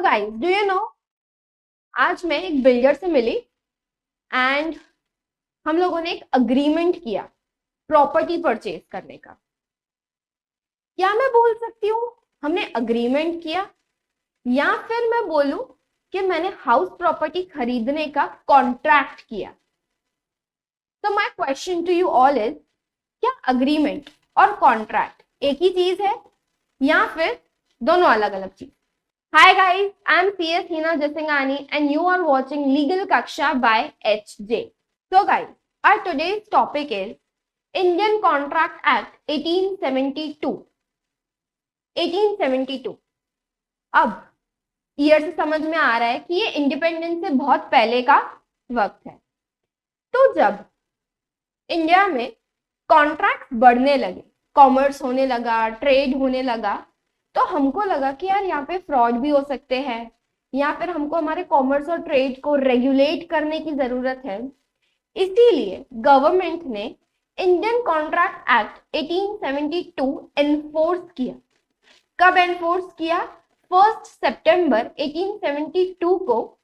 Guys, do you know, आज मैं एक बिल्डर से मिली एंड हम लोगों ने एक अग्रीमेंट किया प्रॉपर्टी परचेज करने का। क्या मैं बोल सकती हूँ हमने अग्रीमेंट किया, या फिर मैं बोलूं कि मैंने हाउस प्रॉपर्टी खरीदने का कॉन्ट्रैक्ट किया? तो my question to you all is, क्या अग्रीमेंट और कॉन्ट्रैक्ट एक ही चीज है या फिर दोनों अलग अलग चीज? Hi guys, I'm CS Hina Jasingani and you are watching Legal Kaksha by HJ. So guys, our today's topic is Indian Contract Act 1872. 1872. अब ईयर से समझ में आ रहा है कि ये इंडिपेंडेंस से बहुत पहले का वक्त है। तो जब इंडिया में कॉन्ट्रैक्ट बढ़ने लगे, कॉमर्स होने लगा, ट्रेड होने लगा, तो हमको लगा कि यार यहाँ पे फ्रॉड भी हो सकते हैं, या फिर हमको हमारे कॉमर्स और ट्रेड को रेगुलेट करने की जरूरत है। इसीलिए गवर्नमेंट ने इंडियन कॉन्ट्रैक्ट एक्ट 1872 एनफोर्स किया। कब एनफोर्स किया? 1 सितंबर 1872 को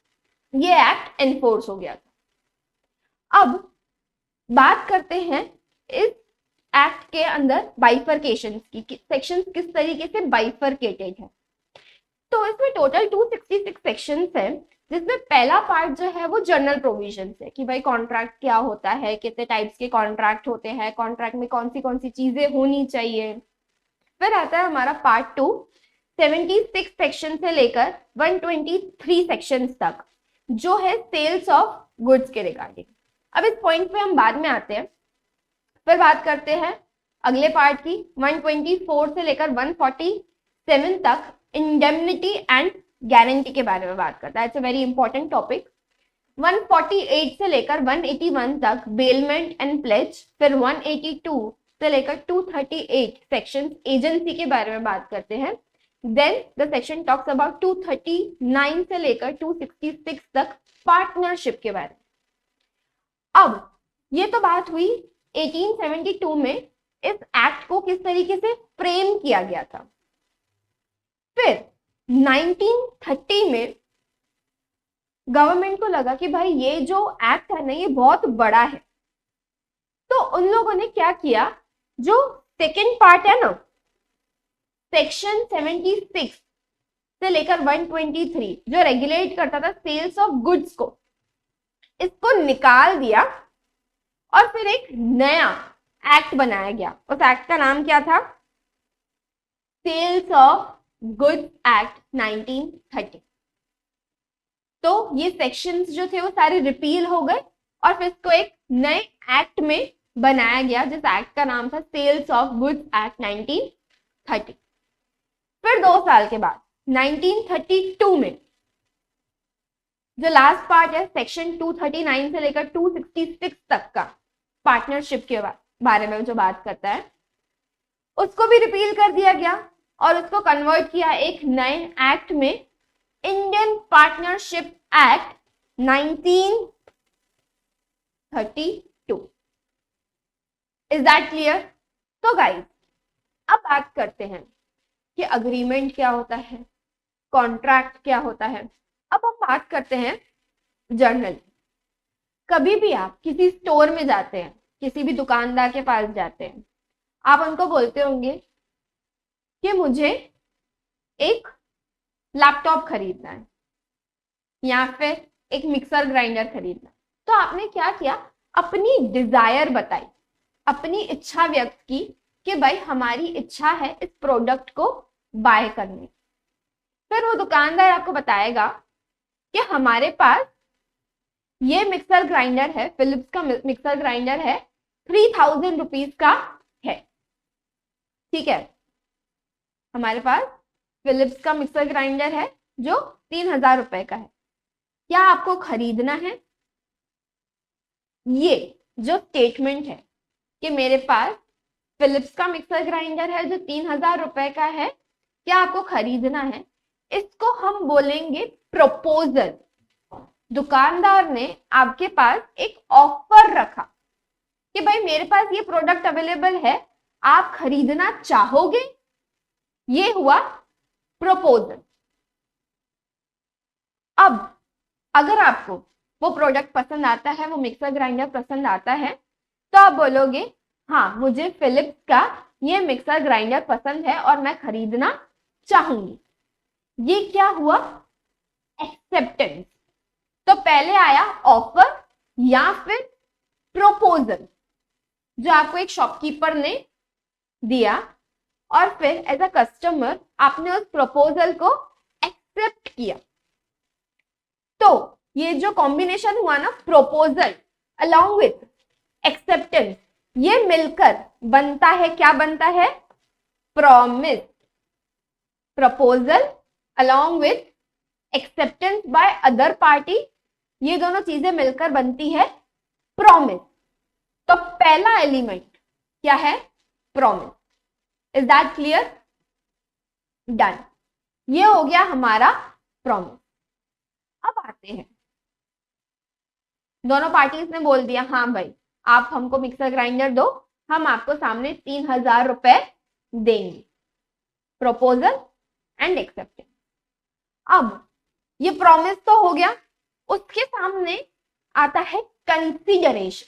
ये एक्ट एनफोर्स हो गया था। अब बात करते हैं इस एक्ट के अंदर बाइफरकेशन की, सेक्शंस किस तरीके से बाइफरकेटेड है। तो इसमें टोटल 266 सेक्शंस है, जिसमें पहला पार्ट जो है वो जनरल प्रोविजन है कि भाई कॉन्ट्रैक्ट क्या होता है, कितने टाइप्स के कॉन्ट्रैक्ट होते हैं, कॉन्ट्रैक्ट में कौन सी चीजें होनी चाहिए। फिर आता है हमारा पार्ट 2, 76 सेक्शन से लेकर 123 सेक्शन तक, जो है सेल्स ऑफ गुड्स के रिगार्डिंग। अब इस पॉइंट पे हम बाद में आते हैं। फिर बात करते हैं अगले पार्ट की, 124 से लेकर 147 तक इंडेमनिटी एंड गारंटी के बारे में बात करता है। It's a very important topic. 148 से लेकर 181 तक बेलमेंट एंड प्लेज। फिर 182 से लेकर 238 सेक्शन एजेंसी के बारे में बात करते हैं। Then the section talks about 239 से लेकर 266 तक पार्टनरशिप के बारे में। अब ये तो बात हुई 1872 में इस एक्ट को किस तरीके से फ्रेम किया गया था। फिर 1930 में गवर्नमेंट को लगा कि भाई ये जो एक्ट है ना, ये बहुत बड़ा है। तो उन लोगों ने क्या किया, जो सेकेंड पार्ट है ना, सेक्शन 76 से लेकर 123, जो रेगुलेट करता था सेल्स ऑफ गुड्स को, इसको निकाल दिया और फिर एक नया एक्ट बनाया गया। उस एक्ट का नाम क्या था? Sales of goods act 1930। तो ये सेक्शंस जो थे वो सारे रिपील हो गए और फिर इसको एक नए एक्ट में बनाया गया, जिस एक्ट का नाम था सेल्स ऑफ गुड्स एक्ट 1930। फिर 2 साल के बाद 1932 में जो लास्ट पार्ट है, सेक्शन 239 से लेकर 266 तक का पार्टनरशिप के बारे में जो बात करता है, उसको भी रिपील कर दिया गया और उसको कन्वर्ट किया एक नए एक्ट में, Indian partnership act 1932। Is that clear? तो गाइस, अब बात करते हैं कि अग्रीमेंट क्या होता है, कॉन्ट्रैक्ट क्या होता है। अब हम बात करते हैं जर्नल। कभी भी आप किसी स्टोर में जाते हैं, किसी भी दुकानदार के पास जाते हैं, आप उनको बोलते होंगे कि मुझे एक लैपटॉप खरीदना है या फिर एक मिक्सर ग्राइंडर खरीदना है। तो आपने क्या किया, अपनी डिजायर बताई, अपनी इच्छा व्यक्त की कि भाई हमारी इच्छा है इस प्रोडक्ट को बाय करने। फिर वो दुकानदार आपको बताएगा कि हमारे पास ये मिक्सर ग्राइंडर है, फिलिप्स का मिक्सर ग्राइंडर है, 3000 रुपीज का है। ठीक है, हमारे पास फिलिप्स का मिक्सर ग्राइंडर है जो 3000 रुपए का है। क्या आपको खरीदना है? ये जो स्टेटमेंट है कि मेरे पास फिलिप्स का मिक्सर ग्राइंडर है जो 3000 रुपए का है, क्या आपको खरीदना है, इसको हम बोलेंगे प्रपोजल। दुकानदार ने आपके पास एक ऑफर रखा कि भाई मेरे पास ये प्रोडक्ट अवेलेबल है, आप खरीदना चाहोगे? ये हुआ प्रपोजल। अगर आपको वो प्रोडक्ट पसंद आता है, वो मिक्सर ग्राइंडर पसंद आता है, तो आप बोलोगे हाँ मुझे फिलिप्स का ये मिक्सर ग्राइंडर पसंद है और मैं खरीदना चाहूंगी। ये क्या हुआ? एक्सेप्टेंस। तो पहले आया ऑफर या फिर प्रोपोजल, जो आपको एक शॉपकीपर ने दिया, और फिर एज अ कस्टमर आपने उस प्रपोजल को एक्सेप्ट किया। तो ये जो कॉम्बिनेशन हुआ ना, प्रोपोजल अलोंग विथ एक्सेप्टेंस, ये मिलकर बनता है, क्या बनता है? Promise. Proposal along with acceptance by other party, ये दोनों चीजें मिलकर बनती है प्रॉमिस। तो पहला एलिमेंट क्या है? Promise. Is that clear? Done. ये हो गया हमारा प्रॉमिस। अब आते हैं, दोनों पार्टीज ने बोल दिया हाँ भाई आप हमको मिक्सर ग्राइंडर दो, हम आपको सामने 3,000 रुपए देंगे। Proposal and acceptance. अब ये प्रॉमिस तो हो गया, उसके सामने आता है कंसीडरेशन।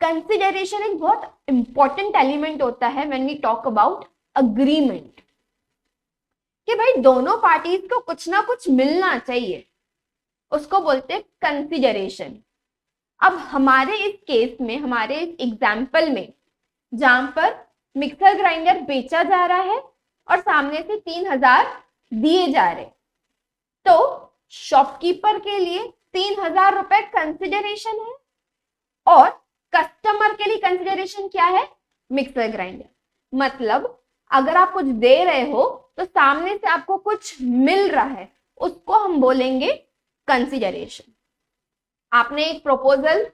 कंसीडरेशन एक बहुत इंपॉर्टेंट एलिमेंट होता है when we talk about agreement, कि भाई दोनों पार्टीज को कुछ ना कुछ मिलना चाहिए, उसको बोलते हैं कंसीडरेशन। अब हमारे इस केस में, हमारे इस एग्जाम्पल में, जहां पर मिक्सर ग्राइंडर बेचा जा रहा है और सामने से 3,000 दिए जा रहे, तो शॉपकीपर के लिए 3,000 रुपए कंसिडरेशन है और कस्टमर के लिए कंसिडरेशन क्या है? Mixer grinder. मतलब अगर आप कुछ दे रहे हो तो सामने से आपको कुछ मिल रहा है, उसको हम बोलेंगे कंसिडरेशन। आपने एक प्रपोजल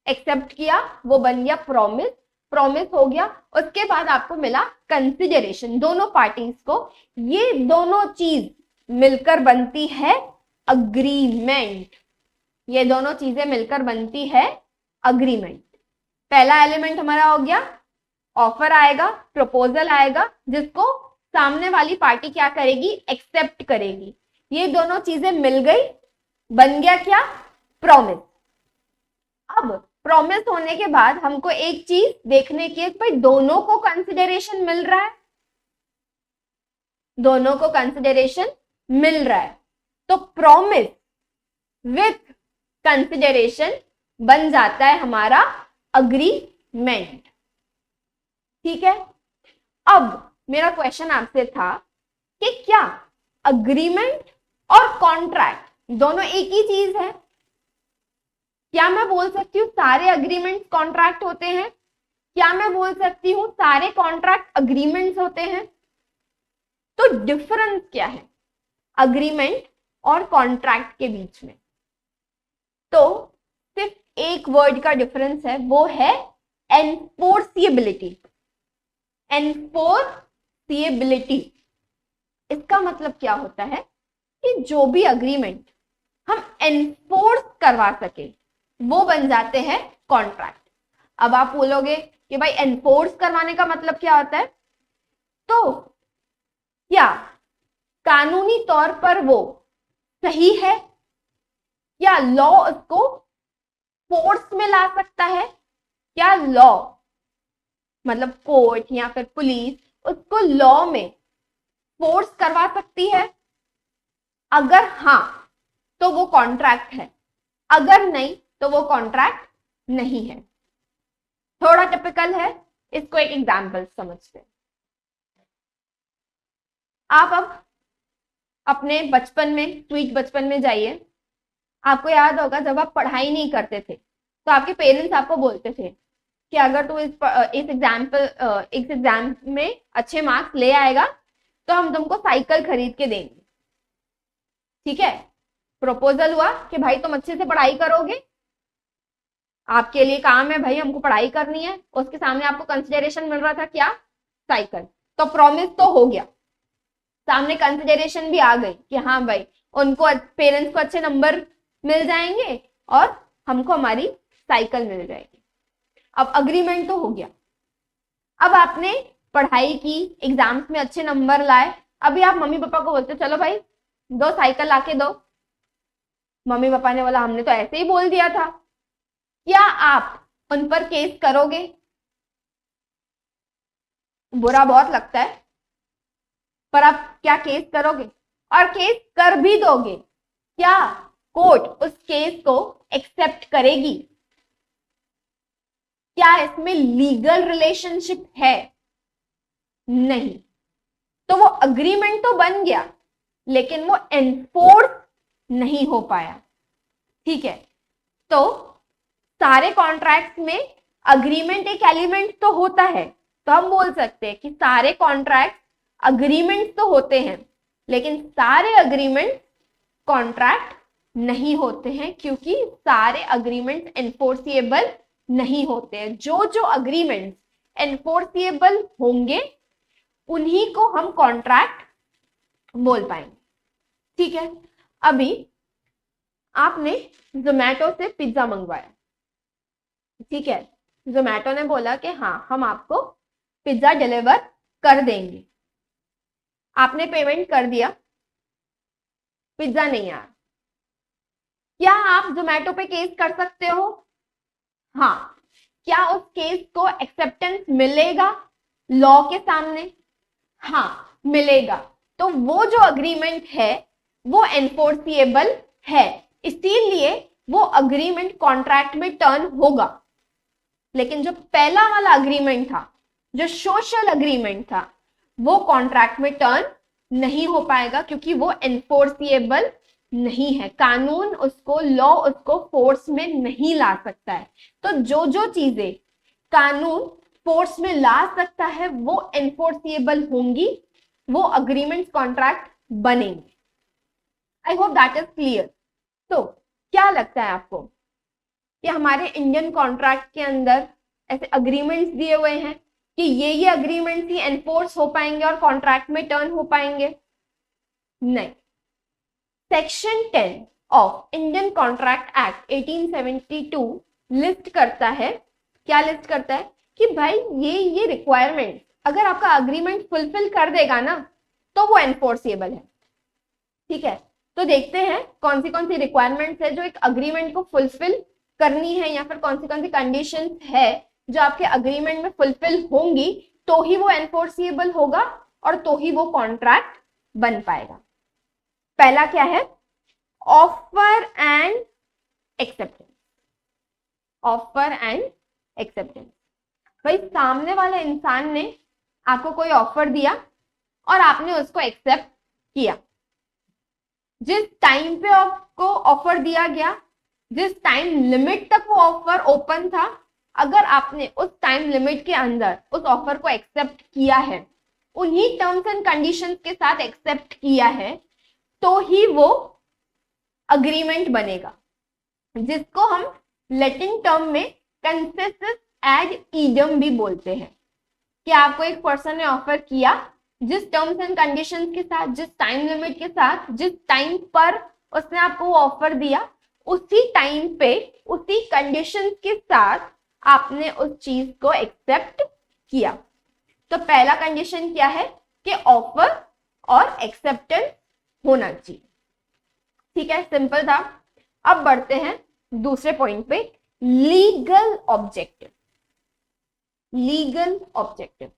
एक्सेप्ट किया, वो बन गया प्रॉमिस, प्रॉमिस हो गया, उसके बाद आपको मिला कंसिडरेशन दोनों पार्टीज को। ये दोनों चीज मिलकर बनती है अग्रीमेंट। ये दोनों चीजें मिलकर बनती है अग्रीमेंट। पहला एलिमेंट हमारा हो गया, ऑफर आएगा, प्रपोजल आएगा, जिसको सामने वाली पार्टी क्या करेगी? एक्सेप्ट करेगी। ये दोनों चीजें मिल गई, बन गया क्या? प्रॉमिस। अब प्रॉमिस होने के बाद हमको एक चीज देखने की है, भाई दोनों को कंसिडरेशन मिल रहा है, दोनों को कंसिडरेशन मिल रहा है, तो प्रॉमिस विथ कंसिडरेशन बन जाता है हमारा अग्रीमेंट। ठीक है। अब मेरा क्वेश्चन आपसे था कि क्या अग्रीमेंट और कॉन्ट्रैक्ट दोनों एक ही चीज है? क्या मैं बोल सकती हूँ सारे अग्रीमेंट्स कॉन्ट्रैक्ट होते हैं? क्या मैं बोल सकती हूँ सारे कॉन्ट्रैक्ट अग्रीमेंट्स होते हैं? तो डिफरेंस क्या है अग्रीमेंट और कॉन्ट्रैक्ट के बीच में? तो सिर्फ एक वर्ड का डिफरेंस है, वो है एनफोर्सिएबिलिटी। एनफोर्सिएबिलिटी, इसका मतलब क्या होता है कि जो भी अग्रीमेंट हम एनफोर्स करवा सके वो बन जाते हैं कॉन्ट्रैक्ट। अब आप बोलोगे कि भाई एनफोर्स करवाने का मतलब क्या होता है? तो क्या कानूनी तौर पर वो सही है, क्या लॉ उसको फोर्स में ला सकता है? क्या लॉ मतलब कोर्ट या फिर पुलिस उसको लॉ में फोर्स करवा सकती है? अगर हाँ तो वो कॉन्ट्रैक्ट है, अगर नहीं तो वो कॉन्ट्रैक्ट नहीं है। थोड़ा टिपिकल है, इसको एक एग्जाम्पल समझते हैं। आप अब अपने बचपन में, स्वीट बचपन में जाइए। आपको याद होगा जब आप पढ़ाई नहीं करते थे तो आपके पेरेंट्स आपको बोलते थे कि अगर तू इस एग्जाम में अच्छे मार्क्स ले आएगा तो हम तुमको साइकिल खरीद के देंगे। ठीक है, प्रपोजल हुआ कि भाई तुम अच्छे से पढ़ाई करोगे, आपके लिए काम है भाई, हमको पढ़ाई करनी है। उसके सामने आपको कंसिडरेशन मिल रहा था क्या? साइकिल। तो प्रॉमिस तो हो गया, सामने कंसिडरेशन भी आ गई कि हाँ भाई उनको, पेरेंट्स को अच्छे नंबर मिल जाएंगे और हमको हमारी साइकिल मिल जाएगी। अब अग्रीमेंट तो हो गया। अब आपने पढ़ाई की, एग्जाम्स में अच्छे नंबर लाए, अभी आप मम्मी पापा को बोलते चलो भाई 2 साइकिल लाके दो। मम्मी पापा ने बोला हमने तो ऐसे ही बोल दिया था, क्या आप उन पर केस करोगे? बुरा बहुत लगता है, पर आप क्या केस करोगे? और केस कर भी दोगे, क्या कोर्ट उस केस को एक्सेप्ट करेगी? क्या इसमें लीगल रिलेशनशिप है? नहीं। तो वो अग्रीमेंट तो बन गया, लेकिन वो एनफोर्स नहीं हो पाया। ठीक है, तो सारे कॉन्ट्रैक्ट्स में अग्रीमेंट एक एलिमेंट तो होता है, तो हम बोल सकते हैं कि सारे कॉन्ट्रैक्ट अग्रीमेंट तो होते हैं, लेकिन सारे अग्रीमेंट कॉन्ट्रैक्ट नहीं होते हैं, क्योंकि सारे अग्रीमेंट एनफोर्सिएबल नहीं होते हैं। जो जो अग्रीमेंट एनफोर्सिएबल होंगे उन्हीं को हम कॉन्ट्रैक्ट बोल पाएंगे। ठीक है, अभी आपने जोमैटो से पिज्जा मंगवाया, ठीक है, जोमैटो ने बोला कि हाँ हम आपको पिज्जा डिलीवर कर देंगे, आपने पेमेंट कर दिया, पिज्जा नहीं आया, क्या आप जोमैटो पे केस कर सकते हो? हाँ। क्या उस केस को एक्सेप्टेंस मिलेगा लॉ के सामने? हाँ मिलेगा। तो वो जो अग्रीमेंट है वो एनफोर्सिएबल है, इसीलिए वो अग्रीमेंट कॉन्ट्रैक्ट में टर्न होगा। लेकिन जो पहला वाला अग्रीमेंट था, जो सोशल अग्रीमेंट था, वो कॉन्ट्रैक्ट में टर्न नहीं हो पाएगा, क्योंकि वो एनफोर्सिएबल नहीं है। कानून उसको, लॉ उसको फोर्स में नहीं ला सकता है। तो जो जो चीजें कानून फोर्स में ला सकता है वो एनफोर्सिएबल होंगी, वो अग्रीमेंट कॉन्ट्रैक्ट बनेंगे। I hope that is clear. तो क्या लगता है आपको कि हमारे इंडियन कॉन्ट्रैक्ट के अंदर ऐसे अग्रीमेंट्स दिए हुए हैं कि ये अग्रीमेंट्स ही एनफोर्स हो पाएंगे और कॉन्ट्रैक्ट में टर्न हो पाएंगे? नहीं। Section 10 of Indian contract act 1872 list करता है, क्या लिस्ट करता है कि भाई ये रिक्वायरमेंट अगर आपका अग्रीमेंट फुलफिल कर देगा ना तो वो एनफोर्सिएबल है। ठीक है, तो देखते हैं कौन सी रिक्वायरमेंट्स है जो एक अग्रीमेंट को फुलफिल करनी है, या फिर कौन सी कंडीशंस है जो आपके अग्रीमेंट में फुलफिल होंगी तो ही वो एनफोर्सिएबल होगा और तो ही वो कॉन्ट्रैक्ट बन पाएगा। पहला क्या है? Offer and acceptance. Offer and acceptance, भाई सामने वाले इंसान ने आपको कोई ऑफर दिया और आपने उसको एक्सेप्ट किया। जिस टाइम पे आपको ऑफर दिया गया, जिस टाइम लिमिट तक वो ऑफर ओपन था, अगर आपने उस टाइम लिमिट के अंदर उस ऑफर को एक्सेप्ट किया है, उन्हीं टर्म्स एंड कंडीशंस के साथ एक्सेप्ट किया है, तो ही वो अग्रीमेंट बनेगा, जिसको हम लैटिन टर्म में कंसेसिस एड ईडम भी बोलते हैं। कि आपको एक पर्सन ने ऑफर किया, जिस टर्म्स एंड कंडीशंस के साथ, जिस टाइम लिमिट के साथ, जिस टाइम पर उसने आपको वो ऑफर दिया, उसी टाइम पे उसी कंडीशंस के साथ आपने उस चीज को एक्सेप्ट किया। तो पहला कंडीशन क्या है कि ऑफर और एक्सेप्टेंस होना चाहिए। ठीक है, सिंपल था। अब बढ़ते हैं दूसरे पॉइंट पे, लीगल ऑब्जेक्टिव। लीगल ऑब्जेक्टिव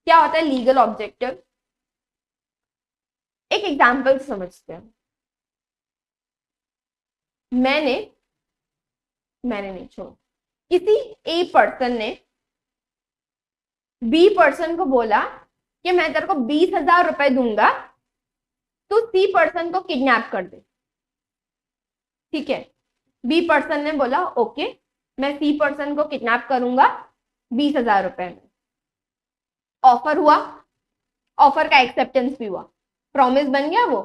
क्या होता है? लीगल ऑब्जेक्टिव एक एग्जांपल समझते हैं। मैंने नहीं छोड़, किसी ए पर्सन ने बी पर्सन को बोला कि मैं तेरे को 20,000 रुपए दूंगा, तू सी पर्सन को किडनैप कर दे। ठीक है, बी पर्सन ने बोला ओके, मैं सी पर्सन को किडनैप करूंगा 20,000 रुपए में। ऑफर हुआ, ऑफर का एक्सेप्टेंस भी हुआ, प्रॉमिस बन गया। वो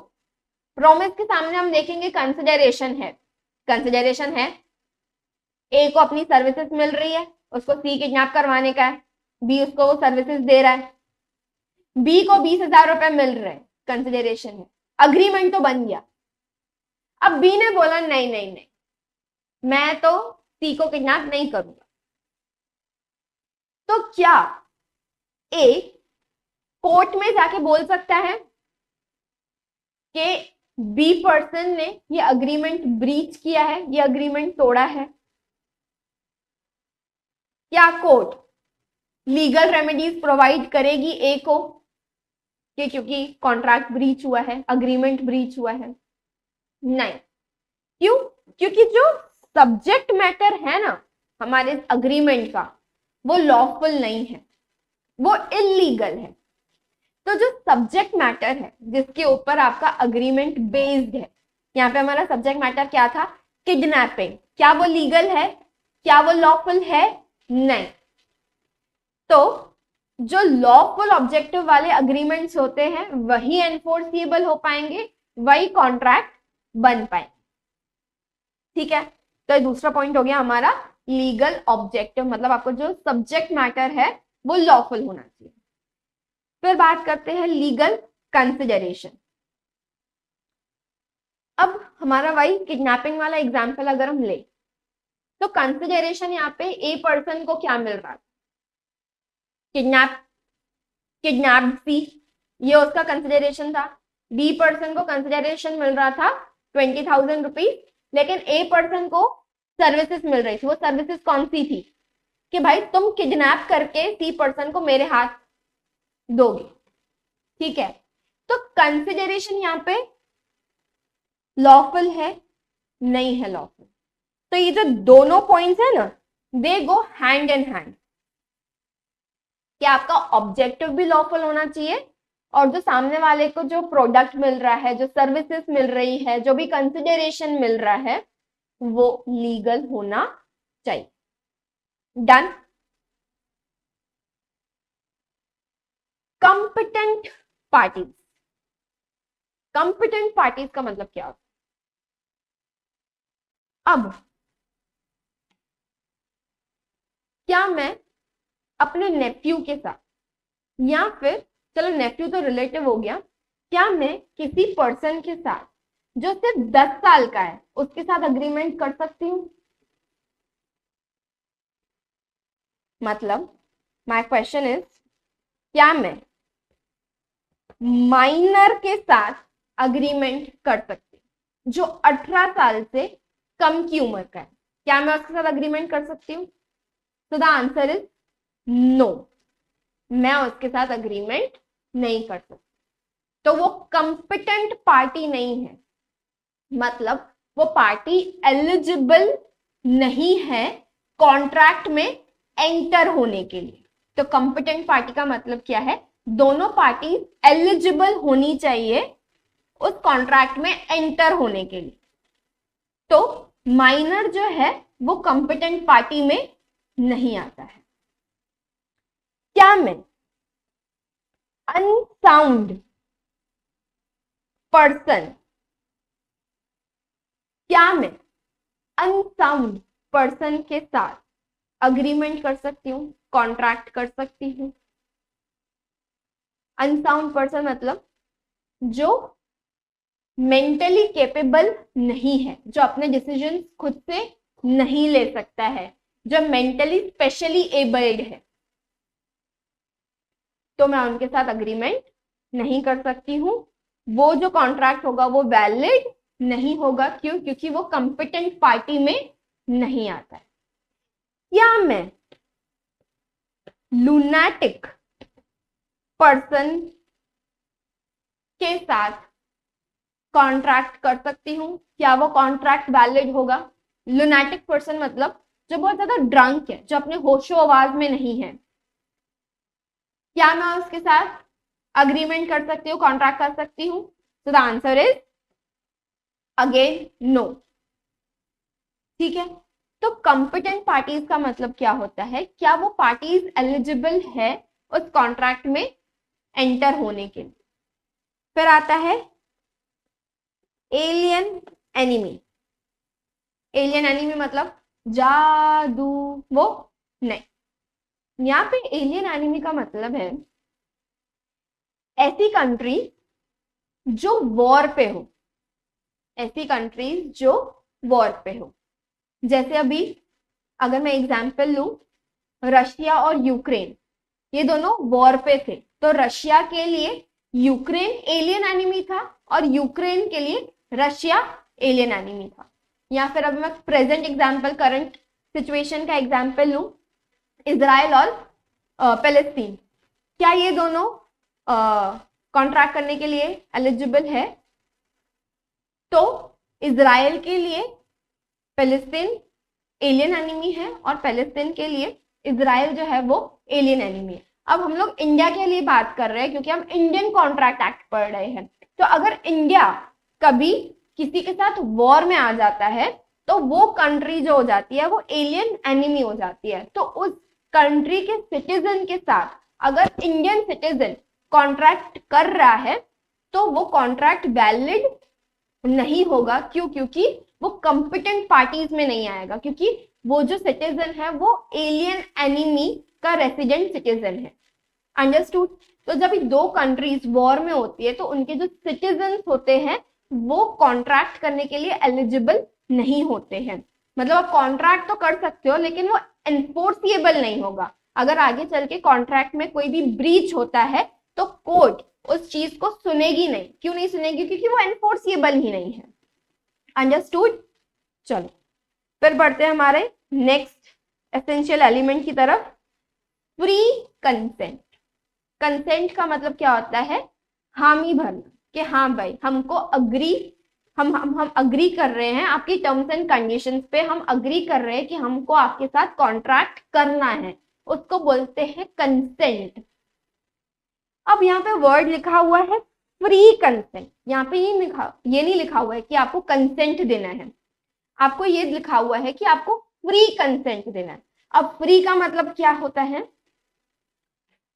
प्रॉमिस के सामने हम देखेंगे कंसिडरेशन है। कंसिडरेशन है, ए को अपनी सर्विसेज मिल रही है, उसको सी किडनैप करवाने का है, बी उसको वो सर्विसेज दे रहा है, बी को 20,000 रुपए मिल रहे हैं, कंसिडरेशन है, अग्रीमेंट तो बन गया। अब बी ने बोला नहीं नहीं नहीं, मैं तो सी को किडनैप नहीं करूंगा। तो क्या ए कोर्ट में जाके बोल सकता है कि बी पर्सन ने ये अग्रीमेंट ब्रीच किया है, ये अग्रीमेंट तोड़ा है, क्या कोर्ट लीगल रेमेडीज प्रोवाइड करेगी ए को कि क्योंकि कॉन्ट्रैक्ट ब्रीच हुआ है, अग्रीमेंट ब्रीच हुआ है? नहीं। क्यों? क्योंकि जो सब्जेक्ट मैटर है ना हमारे अग्रीमेंट का, वो लॉफुल नहीं है, वो इलीगल है। तो जो सब्जेक्ट मैटर है जिसके ऊपर आपका अग्रीमेंट बेस्ड है, यहाँ पे हमारा सब्जेक्ट मैटर क्या था? किडनैपिंग। क्या वो लीगल है? क्या वो लॉफुल है? नहीं। तो जो लॉफुल ऑब्जेक्टिव वाले अग्रीमेंट्स होते हैं वही एनफोर्सिएबल हो पाएंगे, वही कॉन्ट्रैक्ट बन पाएंगे। ठीक है, तो ये दूसरा पॉइंट हो गया हमारा लीगल ऑब्जेक्टिव, मतलब आपको जो सब्जेक्ट मैटर है वो लॉफुल होना चाहिए। फिर बात करते हैं लीगल कंसिडरेशन। अब हमारा वही किडनैपिंग वाला एग्जाम्पल अगर हम ले तो कंसिडरेशन यहाँ पे ए पर्सन को क्या मिल रहा था? किडनैप्ड सी, ये उसका कंसिडरेशन था। बी पर्सन को कंसिडरेशन मिल रहा था 20,000 रुपीज, लेकिन ए पर्सन को सर्विसेज मिल रही थी। वो सर्विसेज कौन सी थी? कि भाई तुम किडनैप करके सी पर्सन को मेरे हाथ दोगे। ठीक है, तो कंसिडरेशन यहाँ पे लॉफुल है? नहीं है लॉफुल। तो ये जो दोनों पॉइंट्स है ना, दे गो हैंड इन हैंड, कि आपका ऑब्जेक्टिव भी लॉफुल होना चाहिए और जो सामने वाले को जो प्रोडक्ट मिल रहा है, जो सर्विसेज मिल रही है, जो भी कंसिडरेशन मिल रहा है, वो लीगल होना चाहिए। Done. Competent parties. Competent parties का मतलब क्या होता है? अब क्या मैं अपने नेफ्यू के साथ, या फिर चलो नेफ्यू तो रिलेटिव हो गया, क्या मैं किसी पर्सन के साथ जो सिर्फ 10 साल का है उसके साथ अग्रीमेंट कर सकती हूँ? मतलब माय क्वेश्चन इज, क्या मैं माइनर के साथ अग्रीमेंट कर सकती हूँ जो 18 साल से कम की उम्र का है? क्या मैं उसके साथ अग्रीमेंट कर सकती हूँ? तो द आंसर इज नो, मैं उसके साथ अग्रीमेंट नहीं कर सकती। तो वो कंपिटेंट पार्टी नहीं है, मतलब वो पार्टी एलिजिबल नहीं है कॉन्ट्रैक्ट में एंटर होने के लिए। तो कंपिटेंट पार्टी का मतलब क्या है? दोनों पार्टी एलिजिबल होनी चाहिए उस कॉन्ट्रैक्ट में एंटर होने के लिए। तो माइनर जो है वो कंपिटेंट पार्टी में नहीं आता है। क्या मैं अनसाउंड पर्सन, क्या मैं अनसाउंड पर्सन के साथ अग्रीमेंट कर सकती हूँ, कॉन्ट्रैक्ट कर सकती हूँ? अनसाउंड पर्सन मतलब जो मेंटली केपेबल नहीं है, जो अपने डिसीजन खुद से नहीं ले सकता है, जो मेंटली स्पेशली एबल्ड है, तो मैं उनके साथ अग्रीमेंट नहीं कर सकती हूँ। वो जो कॉन्ट्रैक्ट होगा वो वैलिड नहीं होगा। क्यों? क्योंकि वो कंपिटेंट पार्टी में नहीं आता है। क्या मैं लूनाटिक पर्सन के साथ कॉन्ट्रैक्ट कर सकती हूँ? क्या वो कॉन्ट्रैक्ट वैलिड होगा? लूनाटिक पर्सन मतलब जो बहुत ज्यादा ड्रंक है, जो अपने होशो आवाज में नहीं है, क्या मैं उसके साथ अग्रीमेंट कर सकती हूँ, कॉन्ट्रैक्ट कर सकती हूँ? तो the answer is again no. ठीक है, तो कंपिटेंट पार्टीज का मतलब क्या होता है? क्या वो पार्टीज एलिजिबल है उस कॉन्ट्रैक्ट में एंटर होने के लिए। फिर आता है एलियन एनिमी। एलियन एनिमी मतलब जादू, वो नहीं। यहाँ पे एलियन एनिमी का मतलब है ऐसी कंट्री जो वॉर पे हो, ऐसी कंट्रीज जो वॉर पे हो। जैसे अभी अगर मैं एग्जांपल लूं, रशिया और यूक्रेन, ये दोनों वॉर पे थे, तो रशिया के लिए यूक्रेन एलियन एनिमी था और यूक्रेन के लिए रशिया एलियन एनिमी था। या फिर अब मैं प्रेजेंट एग्जाम्पल, करंट सिचुएशन का एग्जाम्पल लूं, इजराइल और पैलेस्टीन, क्या ये दोनों कॉन्ट्रैक्ट करने के लिए एलिजिबल है? तो इजराइल के लिए पैलेस्टीन एलियन एनिमी है और पैलेस्टीन के लिए इजराइल जो है वो एलियन एनिमी है। अब हम लोग इंडिया के लिए बात कर रहे हैं क्योंकि हम इंडियन कॉन्ट्रैक्ट एक्ट पढ़ रहे हैं। तो अगर इंडिया कभी किसी के साथ वॉर में आ जाता है तो वो कंट्री जो हो जाती है वो एलियन एनिमी हो जाती है। तो उस कंट्री के सिटीजन के साथ अगर इंडियन सिटीजन कॉन्ट्रैक्ट कर रहा है तो वो कॉन्ट्रैक्ट वैलिड नहीं होगा। क्यों? क्योंकि वो कंपिटेंट पार्टीज में नहीं आएगा, क्योंकि वो जो सिटीजन है वो एलियन एनिमी का रेसिडेंट सिटीजन है। अंडरस्टूड? तो जब दो कंट्रीज वॉर में होती है तो उनके जो सिटीजन होते हैं वो कॉन्ट्रैक्ट करने के लिए एलिजिबल नहीं होते हैं। मतलब आप कॉन्ट्रैक्ट तो कर सकते हो लेकिन वो एनफोर्सिएबल नहीं होगा। अगर आगे चल के कॉन्ट्रैक्ट में कोई भी ब्रीच होता है तो कोर्ट उस चीज को सुनेगी नहीं। क्यों नहीं सुनेगी? क्योंकि वो एनफोर्सिएबल ही नहीं है। अंडरस्टूड? चलो फिर बढ़ते हैं हमारे नेक्स्ट एसेंशियल एलिमेंट की तरफ, फ्री कंसेंट। कंसेंट का मतलब क्या होता है? हामी भरना, कि हाँ भाई हमको अग्री, हम अग्री कर रहे हैं आपकी टर्म्स एंड कंडीशंस पे, हम अग्री कर रहे हैं कि हमको आपके साथ कॉन्ट्रैक्ट करना है, उसको बोलते हैं कंसेंट। अब यहाँ पे वर्ड लिखा हुआ है फ्री कंसेंट। यहाँ पे ये नहीं लिखा हुआ है कि आपको कंसेंट देना है, आपको ये लिखा हुआ है कि आपको फ्री कंसेंट देना है। अब फ्री का मतलब क्या होता है?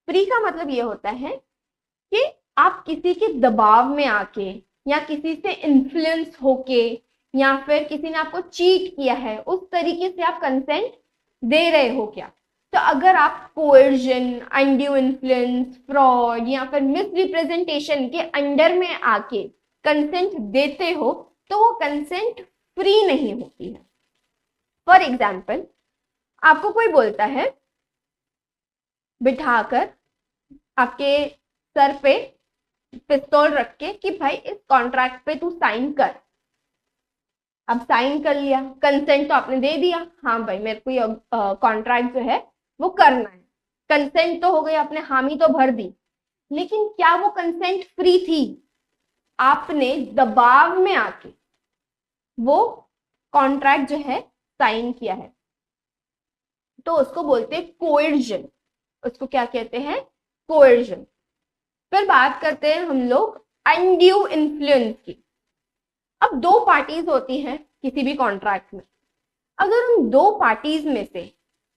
फ्री का मतलब ये होता है कि आप किसी के दबाव में आके या किसी से इन्फ्लुएंस होके या फिर किसी ने आपको चीट किया है उस तरीके से आप कंसेंट दे रहे हो क्या? तो अगर आप कोएर्जन, अनड्यू इन्फ्लुएंस, फ्रॉड या फिर मिसरिप्रेजेंटेशन के अंडर में आके कंसेंट देते हो तो वो कंसेंट फ्री नहीं होती है। फॉर एग्जाम्पल, आपको कोई बोलता है बिठाकर आपके सर पे पिस्तौल रख के कि भाई इस कॉन्ट्रैक्ट पे तू साइन कर। अब साइन कर लिया, कंसेंट तो आपने दे दिया, हाँ भाई मेरे को कॉन्ट्रैक्ट जो है वो करना है, कंसेंट तो हो गई, आपने हामी तो भर दी। लेकिन क्या वो कंसेंट फ्री थी? आपने दबाव में आके वो कॉन्ट्रैक्ट जो है साइन किया है, तो उसको बोलते हैं कोएर्जन। उसको क्या कहते हैं? कोएर्जन। फिर बात करते हैं हम लोग अनड्यू इन्फ्लुएंस की। अब दो पार्टीज होती हैं किसी भी कॉन्ट्रैक्ट में। अगर उन दो पार्टीज में से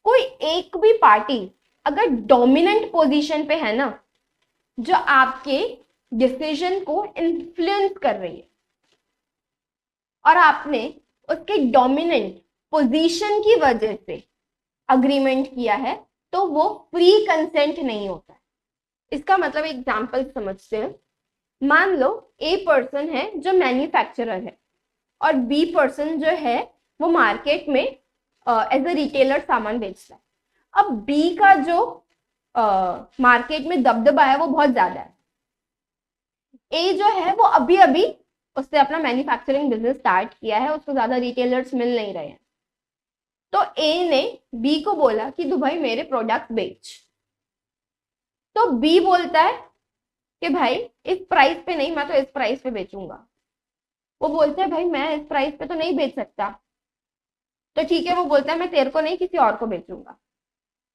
कोई एक भी पार्टी अगर डोमिनेंट पोजीशन पे है ना, जो आपके डिसीजन को इन्फ्लुएंस कर रही है और आपने उसके डोमिनेंट पोजीशन की वजह से अग्रीमेंट किया है, तो वो फ्री कंसेंट नहीं होता है। इसका मतलब एग्जाम्पल समझते हैं। मान लो ए पर्सन है जो मैन्युफैक्चरर है और बी पर्सन जो है वो मार्केट में एज अ रिटेलर सामान बेचता है। अब बी का जो मार्केट में दबदबा है वो बहुत ज्यादा है। ए जो है वो अभी अभी उसने अपना मैन्युफैक्चरिंग बिजनेस स्टार्ट किया है, उसको ज्यादा रिटेलर्स मिल नहीं रहे हैं। तो ए ने बी को बोला कि तू भाई मेरे प्रोडक्ट बेच। तो बी बोलता है कि भाई इस प्राइस पे नहीं, मैं तो इस प्राइस पे बेचूंगा। वो बोलता है भाई मैं इस प्राइस पे तो नहीं बेच सकता। तो ठीक है, वो बोलता है मैं तेरे को नहीं किसी और को बेचूंगा।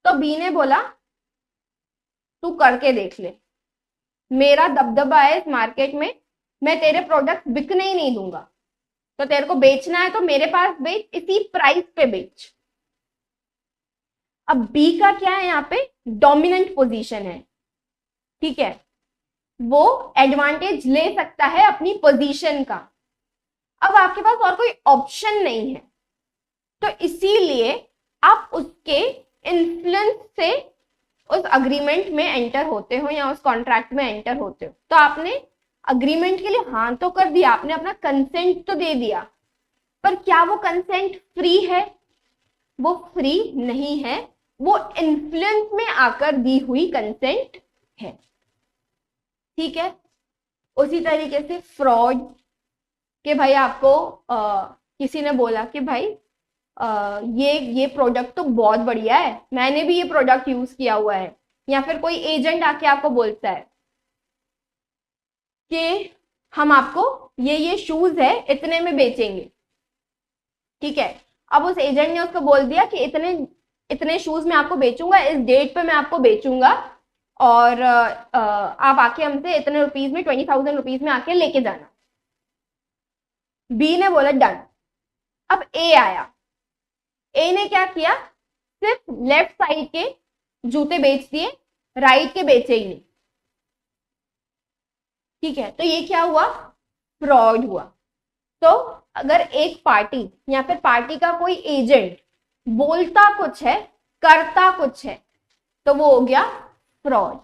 तो बी ने बोला तू करके देख ले, मेरा दबदबा है इस मार्केट में, मैं तेरे प्रोडक्ट बिकने ही नहीं दूंगा। तो तेरे को बेचना है तो मेरे पास बेच, इसी प्राइस पे बेच। अब बी का क्या है? यहाँ पे डोमिनेंट पोजीशन है, ठीक है, वो एडवांटेज ले सकता है अपनी पोजीशन का। अब आपके पास और कोई ऑप्शन नहीं है, तो इसीलिए आप उसके इन्फ्लुएंस से उस अग्रीमेंट में एंटर होते हो या उस कॉन्ट्रैक्ट में एंटर होते हो। तो आपने अग्रीमेंट के लिए हाँ तो कर दिया, आपने अपना कंसेंट तो दे दिया, पर क्या वो कंसेंट फ्री है? वो फ्री नहीं है, वो इन्फ्लुएंस में आकर दी हुई कंसेंट है। ठीक है। उसी तरीके से फ्रॉड, कि भाई आपको किसी ने बोला कि भाई ये प्रोडक्ट तो बहुत बढ़िया है, मैंने भी ये प्रोडक्ट यूज किया हुआ है, या फिर कोई एजेंट आके आपको बोलता है कि हम आपको ये शूज है इतने में बेचेंगे, ठीक है। अब उस एजेंट ने उसको बोल दिया कि इतने इतने शूज मैं आपको बेचूंगा, इस डेट पे मैं आपको बेचूंगा, और आप आके हमसे इतने रुपीज में, 20,000 रुपीज में आके लेके जाना। बी ने बोला डन। अब ए आया, ए ने क्या किया, सिर्फ लेफ्ट साइड के जूते बेच दिए, राइट के बेचे ही नहीं, ठीक है। तो ये क्या हुआ, फ्रॉड हुआ। तो अगर एक पार्टी या फिर पार्टी का कोई एजेंट बोलता कुछ है, करता कुछ है, तो वो हो गया फ्रॉड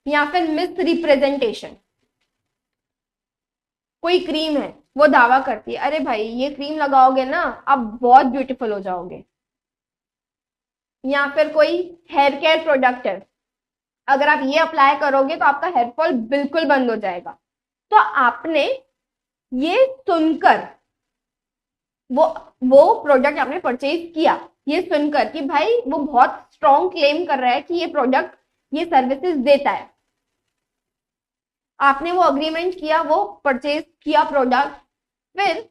या फिर मिस रिप्रेजेंटेशन। कोई क्रीम है, वो दावा करती है अरे भाई ये क्रीम लगाओगे ना आप बहुत ब्यूटीफुल हो जाओगे, या फिर कोई हेयर केयर प्रोडक्ट है, अगर आप ये अप्लाई करोगे तो आपका हेयर फॉल बिल्कुल बंद हो जाएगा। तो आपने ये सुनकर वो वो प्रोडक्ट आपने परचेज किया, ये सुनकर कि भाई वो बहुत स्ट्रॉन्ग क्लेम कर रहा है कि ये प्रोडक्ट ये सर्विसेज देता है, आपने वो अग्रीमेंट किया, वो परचेज किया प्रोडक्ट, फिर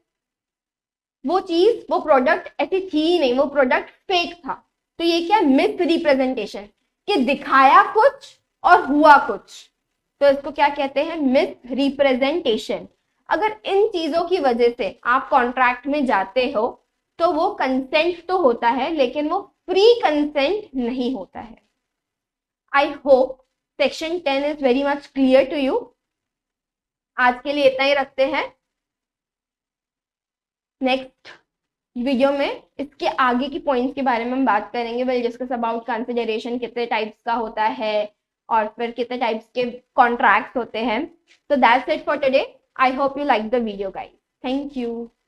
वो चीज, वो प्रोडक्ट ऐसी थी ही नहीं, वो प्रोडक्ट फेक था। तो ये क्या, मिस रिप्रेजेंटेशन, कि दिखाया कुछ और हुआ कुछ, तो इसको क्या कहते हैं, मिस रिप्रेजेंटेशन। अगर इन चीजों की वजह से आप कॉन्ट्रैक्ट में जाते हो तो वो कंसेंट तो होता है, लेकिन वो फ्री कंसेंट नहीं होता है। I hope section 10 is very much clear to you. आज के लिए इतना ही रखते हैं, नेक्स्ट वीडियो में इसके आगे की पॉइंट्स के बारे में हम बात करेंगे। विल डिस्कस अबाउट कंसिडरेशन, कितने टाइप्स का होता है और फिर कितने टाइप्स के कॉन्ट्रैक्ट्स होते हैं। So that's it for today. I hope you like the video, guys. Thank you.